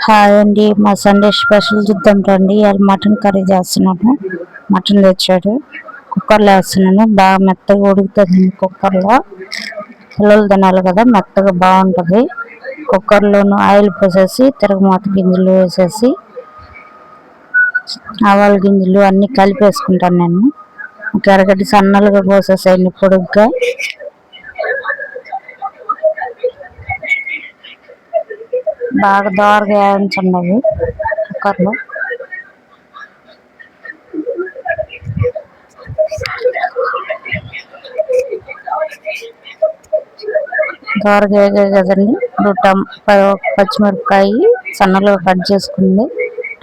Hi అండి, మా Sunday special చూద్దాం రండి. ఇవాళ మటన్ కర్రీ చేస్తున్నాను. మటన్ తెచ్చాడు, కుక్కర్లో వేస్తున్నాను. బాగా మెత్తగా ఉడుకుతుంది కుక్కర్లో. పిల్లలు తినాలి కదా, మెత్తగా బాగుంటుంది. కుక్కర్లోను ఆయిల్ పోసేసి తిరగమాత గింజలు వేసేసి ఆవాల గింజలు అన్నీ కలిపేసుకుంటాను. నేను ఒక అరగడ్డ సన్నలుగా కోసేసాను పొడుగ్గా. బాగా దోరగా వేయించండి అవి కుక్కర్లో. దోరగా వేగాయి కదండి. ఇప్పుడు పచ్చిమిరపకాయ సన్నలుగా కట్ చేసుకుంది,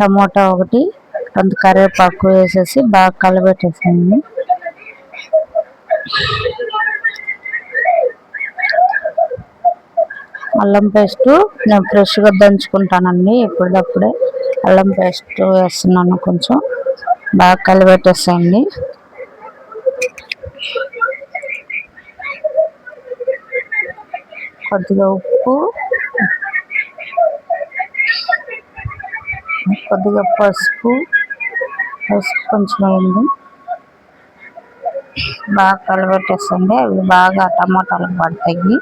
టమోటా ఒకటి, కొంత కరివేపాకు వేసేసి బాగా కలబెట్టేసాను. అల్లం పేస్ట్ నేను ఫ్రెష్గా దంచుకుంటానండి. ఎప్పటికప్పుడే అల్లం పేస్ట్ వేస్తున్నాను. కొంచెం బాగా కలిపెట్టేసేయండి. కొద్దిగా ఉప్పు, కొద్దిగా పసుపు కొంచెం వేయండి. బాగా కలిపెట్టేసండి. అవి బాగా టమాటాలు పడతాయి.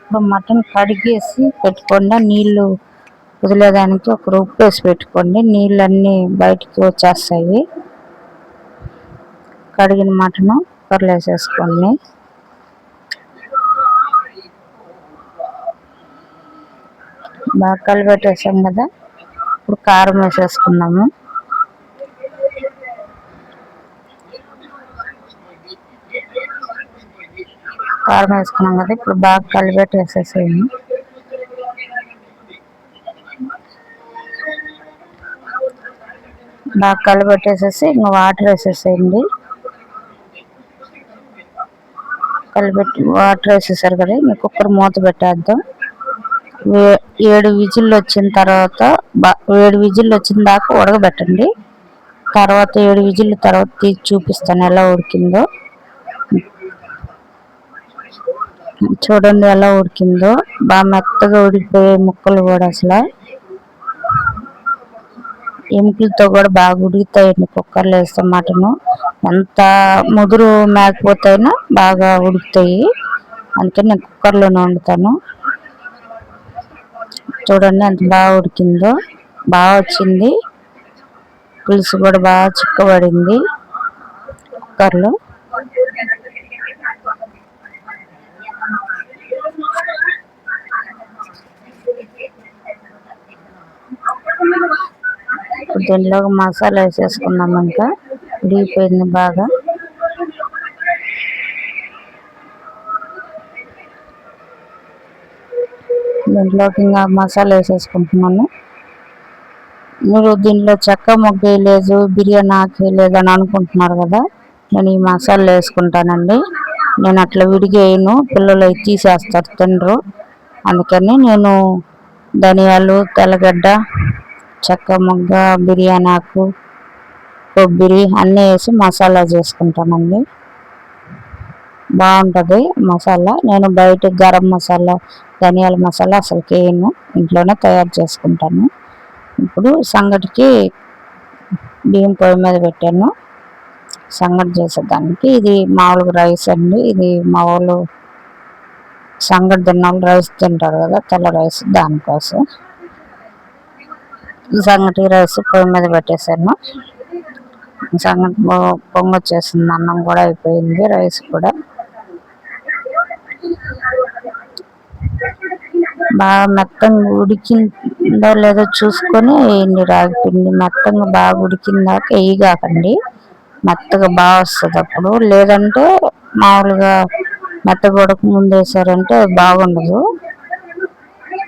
ఇప్పుడు మటన్ కడిగేసి పెట్టుకోండి. నీళ్లు వదిలేదానికి ఒక ఉప్పు వేసి పెట్టుకోండి. నీళ్ళన్నీ బయటికి వచ్చేస్తాయి. కడిగిన మటన్ కుక్కర్లో వేసేసుకోండి. బాగా కలిపెట్టేసాం కదా, ఇప్పుడు కారం వేసేసుకున్నాము. కారం వేసుకున్నాం కదా, ఇప్పుడు బాగా కలిపెట్టేసేసేయండి. బాగా కలిపెట్టేసేసి ఇంకా వాటర్ వేసేసేయండి. కలిపెట్టి వాటర్ వేసేసారు కదా, ఇంకా కుక్కర్ మూత పెట్టేద్దాం. 7 విజిల్లు వచ్చిన తర్వాత 7 విజిల్లు వచ్చిన దాకా ఉడకబెట్టండి. తర్వాత 7 విజిల్లు తర్వాత తీసి చూపిస్తాను ఎలా ఉడికిందో. చూడండి ఎలా ఉడికిందో. బాగా మెత్తగా ఉడికిపోయే ముక్కలు కూడా అసలు ఎముకలతో కూడా బాగా ఉడుకుతాయండి కుక్కర్లో వేస్తే మటను. ఎంత ముదురు మేకపోతేనా బాగా ఉడుకుతాయి. అందుకని నేను కుక్కర్లోనే వండుతాను. చూడండి ఎంత బాగా ఉడికిందో, బాగా వచ్చింది. పులుసు కూడా బాగా చిక్కబడింది కుక్కర్లో. దీనిలో మసాలా వేసేసుకున్నాం. ఇంకా ఉడికిపోయింది బాగా. దీంట్లోకి ఇంకా మసాలా వేసేసుకుంటున్నాను. మీరు దీనిలో చెక్క మొగ్గ వేయలేదు, బిర్యానీ ఆకు వేయలేదు అని అనుకుంటున్నారు కదా, నేను ఈ మసాలా వేసుకుంటానండి. నేను అట్లా విడిగా వేయను, పిల్లలు అవి తీసేస్తారు, తినరు. అందుకని నేను ధనియాలు, తెల్లగడ్డ, చెక్క మొగ్గ, బిర్యానీ ఆకు, కొబ్బరి అన్నీ వేసి మసాలా చేసుకుంటానండి. బాగుంటుంది మసాలా. నేను బయట గరం మసాలా, ధనియాల మసాలా అసలు వేయను, ఇంట్లోనే తయారు చేసుకుంటాను. ఇప్పుడు సంగటికి బియ్యం పొయ్యి మీద పెట్టాను సంగటి చేసేదానికి. ఇది మామూలుగా రైస్ అండి. ఇది మా వాళ్ళు సంగటి తిన్నాళ్ళు రైస్ తింటారు కదా, తెల్ల రైస్, దానికోసం సంగటి రైస్ పొయ్యి మీద పెట్టేశాను. సంగటి పొంగొచ్చేసింది, అన్నం కూడా అయిపోయింది, రైస్ కూడా. బాగా మెత్తంగా ఉడికిందో లేదో చూసుకొని వేయండి రాగి పిండి. మెత్తంగా బాగా ఉడికిందాక వేయగాకండి, మెత్తగా బాగా వస్తుంది అప్పుడు. లేదంటే మామూలుగా మెత్తగా ఉడక ముందు వేసారంటే బాగుండదు,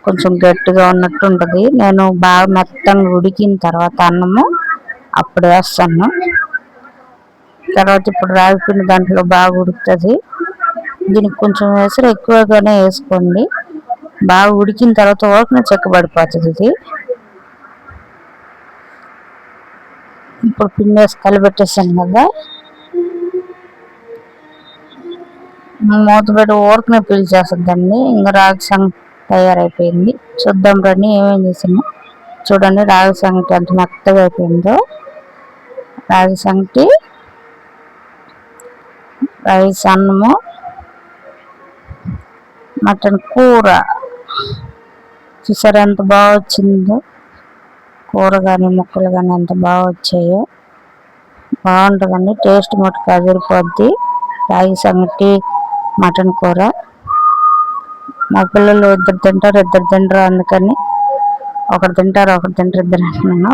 కొంచెం గట్టిగా ఉన్నట్టు ఉంటుంది. నేను బాగా మెత్తంగా ఉడికిన తర్వాత అన్నము అప్పుడు వేస్తాను. తర్వాత ఇప్పుడు రాగి పిండి దాంట్లో బాగా ఉడుకుతుంది. దీనికి కొంచెం వేసరు ఎక్కువగానే వేసుకోండి. బాగా ఉడికిన తర్వాత ఊరకనే చెక్కబడిపోతుంది ఇది. ఇప్పుడు పిండి వేసి కలిపెట్టేసాను కదా, మూత పెట్టి ఊరకనే పీల్చేస్తుందండి. ఇంకా రాగి సంగటి తయారైపోయింది. చూద్దాం రండి ఏమేమి చేసాను చూడండి రాగి సంగటి ఎంత మెత్తగా అయిపోయిందో. రాగి సంగటి, రైస్, అన్నము, మటన్ కూర. చూసారా ఎంత బాగా వచ్చిందో, కూర కానీ ముక్కలు కానీ ఎంత బాగా వచ్చాయో. బాగుంటుందండి, టేస్ట్ మటుకు అదిరిపోద్ది. రాగి సంగటి, మటన్ కూర. మా పిల్లలు ఇద్దరు తింటారు, ఇద్దరు తినరు, అందుకని ఒకరు తింటారు, ఒకరు తింటారు, ఇద్దరు అంటున్నాను.